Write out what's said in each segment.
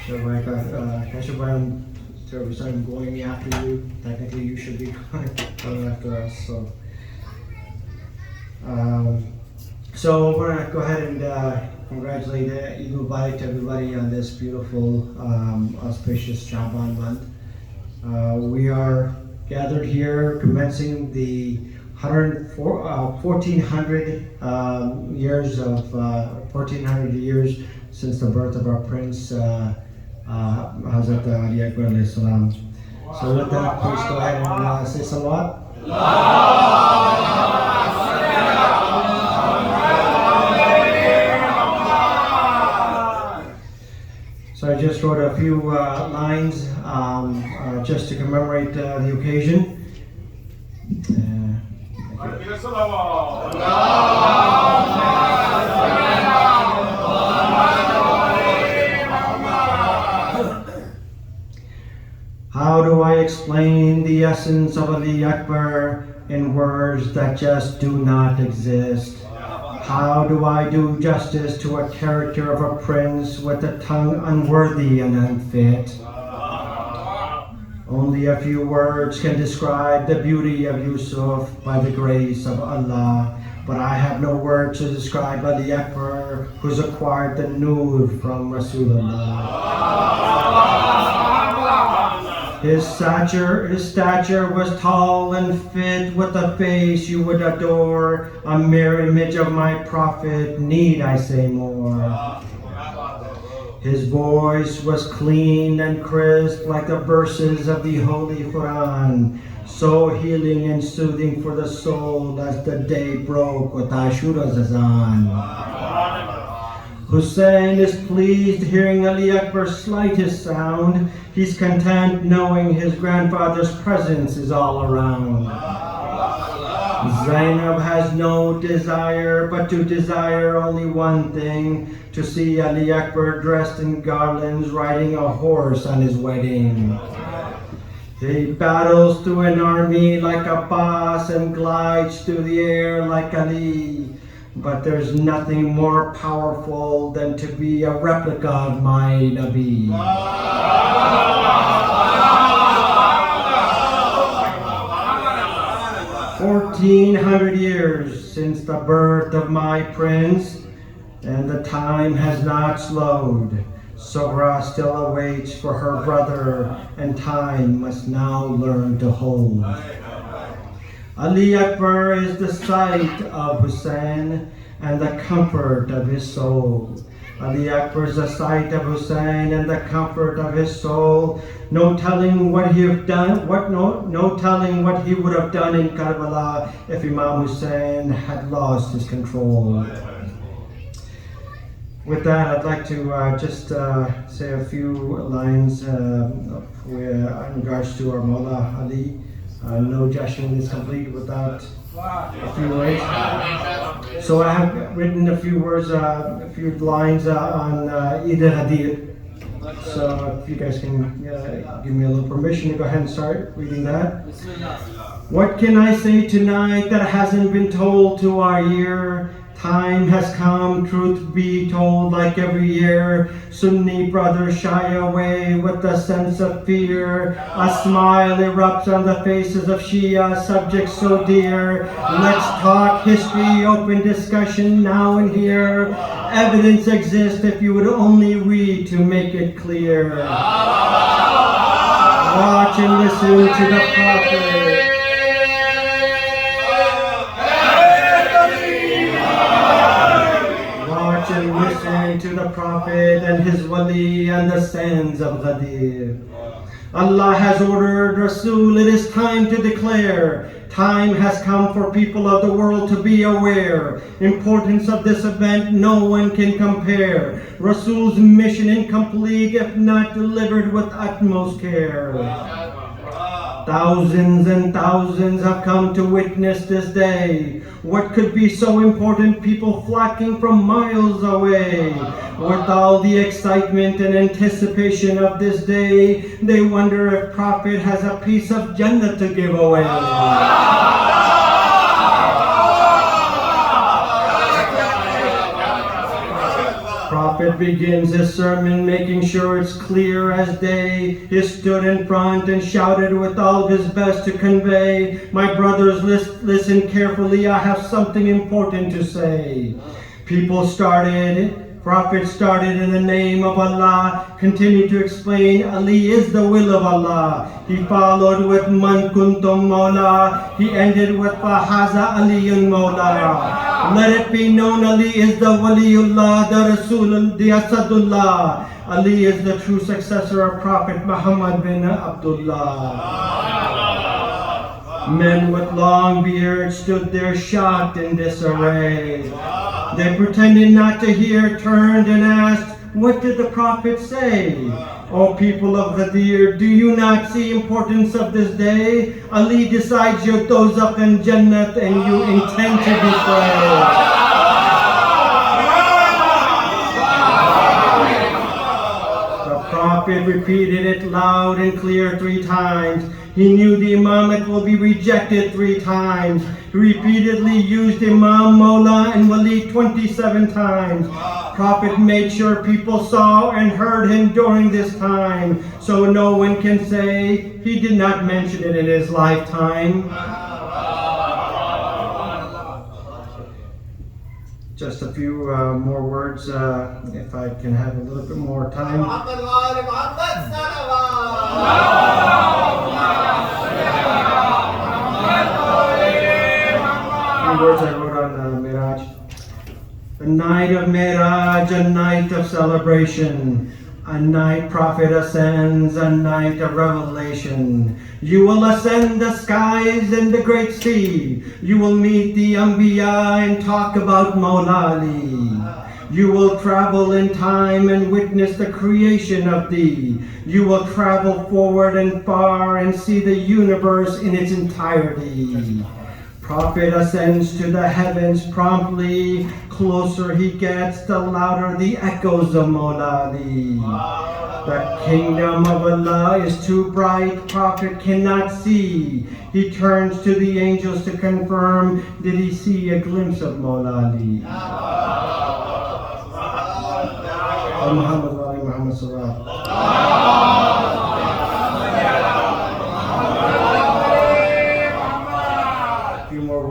So like, so I'm going after you. Technically, you should be going after us. So we're gonna go ahead and congratulate Eid Mubarak to everybody on this beautiful, auspicious Shaban month. We are gathered here, commencing the 1400 years of 1400 years since the birth of our Prince Hazrat Ali Akbar alayhi salam. So with that, please go ahead and say salawat. So I just wrote a few lines just to commemorate the occasion. How do I explain the essence of Ali Akbar in words that just do not exist? How do I do justice to a character of a prince with a tongue unworthy and unfit? Only a few words can describe the beauty of Yusuf by the grace of Allah, but I have no words to describe Ali Akbar, who's acquired the nur from Rasulullah. His stature was tall and fit, with a face you would adore, a mere image of my prophet, need I say more? His voice was clean and crisp like the verses of the Holy Quran, so healing and soothing for the soul as the day broke with Ashura's azan. Hussein is pleased hearing Ali Akbar's slightest sound. He's content knowing his grandfather's presence is all around. Zainab has no desire but to desire only one thing, to see Ali Akbar dressed in garlands riding a horse on his wedding. He battles through an army like Abbas and glides through the air like Ali. But there's nothing more powerful than to be a replica of my Nabi. 1400 years since the birth of my prince, and the time has not slowed. Sohra still awaits for her brother, and time must now learn to hold. Ali Akbar is the sight of Hussein and the comfort of his soul. Ali Akbar is the sight of Hussein and the comfort of his soul. No telling what he would have done. No telling what he would have done in Karbala if Imam Hussein had lost his control. With that, I'd like to just say a few lines in regards to our Mawla Ali. No judgment is complete without a few words. So I have written a few words, a few lines on Eid al-Hadir. So if you guys can give me a little permission to go ahead and start reading that. What can I say tonight that hasn't been told to our ear? Time has come, truth be told, like every year. Sunni brothers shy away with a sense of fear. A smile erupts on the faces of Shia subjects so dear. Let's talk history, open discussion now and here. Evidence exists if you would only read to make it clear. Watch and listen to the prophet. And listen to the Prophet and his wali and the sands of Ghadir. Allah has ordered Rasul, it is time to declare. Time has come for people of the world to be aware. Importance of this event no one can compare. Rasul's mission incomplete if not delivered with utmost care. Thousands and thousands have come to witness this day. What could be so important? People flocking from miles away. With all the excitement and anticipation of this day, they wonder if Prophet has a piece of Jannah to give away. Prophet begins his sermon, making sure it's clear as day. He stood in front and shouted with all his best to convey, "My brothers, listen carefully, I have something important to say." Prophet started in the name of Allah, continued to explain, Ali is the will of Allah. He followed with Man kuntum Mawla. He ended with Fahaza Aliyun Mawla. Let it be known Ali is the Waliullah, the Rasul, the Asadullah. Ali is the true successor of Prophet Muhammad bin Abdullah. Men with long beards stood there shocked in disarray. They pretended not to hear, turned and asked, "What did the Prophet say?" "O people of Ghadir, do you not see importance of this day? Ali decides your dozakh and Jannat and you intend to betray." Prophet repeated it loud and clear 3 times. He knew the imamate will be rejected 3 times. He repeatedly used Imam, Mawla and Wali 27 times. Prophet made sure people saw and heard him during this time, so no one can say he did not mention it in his lifetime. Just a few more words, if I can have a little bit more time. Words I wrote on Miraj. The night of Miraj, a night of celebration, a night Prophet ascends, a night of revelation. You will ascend the skies and the great sea. You will meet the Anbiya and talk about Mawla Ali. You will travel in time and witness the creation of thee. You will travel forward and far and see the universe in its entirety. Prophet ascends to the heavens promptly. Closer he gets, the louder the echoes of Mawla Ali. The kingdom of Allah is too bright, Prophet cannot see. He turns to the angels to confirm, did he see a glimpse of Mawla Ali? Muhammad wa ali Muhammad sallallahu.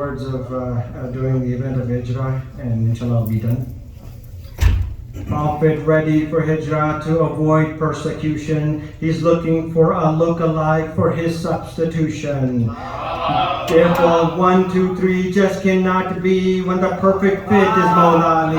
Words of during the event of Hijrah, and inshallah I'll be done. Prophet ready for Hijrah to avoid persecution. He's looking for a look-alike for his substitution. Therefore 1, 2, 3 just cannot be when the perfect fit is Mawla Ali.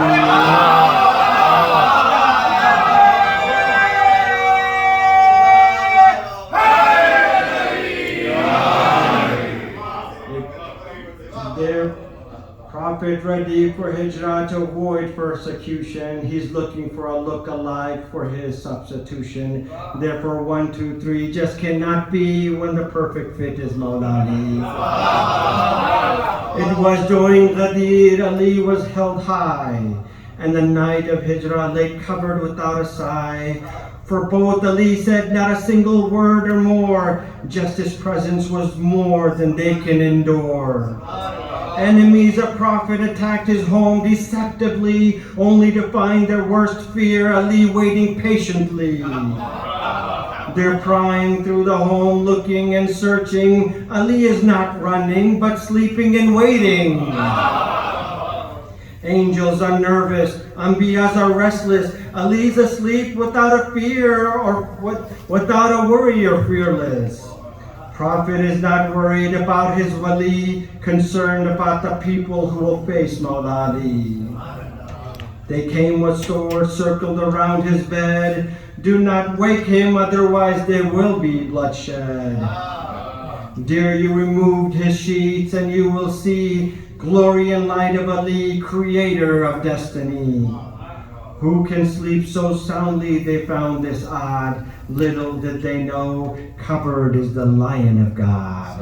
Prophet ready for Hijrah to avoid persecution. He's looking for a look-alike for his substitution. Therefore 1, 2, 3 just cannot be when the perfect fit is Mawla Ali. It was during Ghadir Ali was held high, and the night of Hijrah lay covered without a sigh. For both Ali said not a single word or more, just his presence was more than they can endure. Enemies of Prophet attacked his home deceptively, only to find their worst fear Ali waiting patiently. They're prying through the home, looking and searching. Ali is not running, but sleeping and waiting. Angels are nervous, Anbiyas are restless. Ali's asleep without a fear or without a worry or fearless. Prophet is not worried about his wali, concerned about the people who will face Mawla Ali. They came with swords circled around his bed. Do not wake him, otherwise there will be bloodshed. Dear, you removed his sheets and you will see glory and light of Ali, creator of destiny. Who can sleep so soundly, they found this odd. Little did they know, covered is the Lion of God.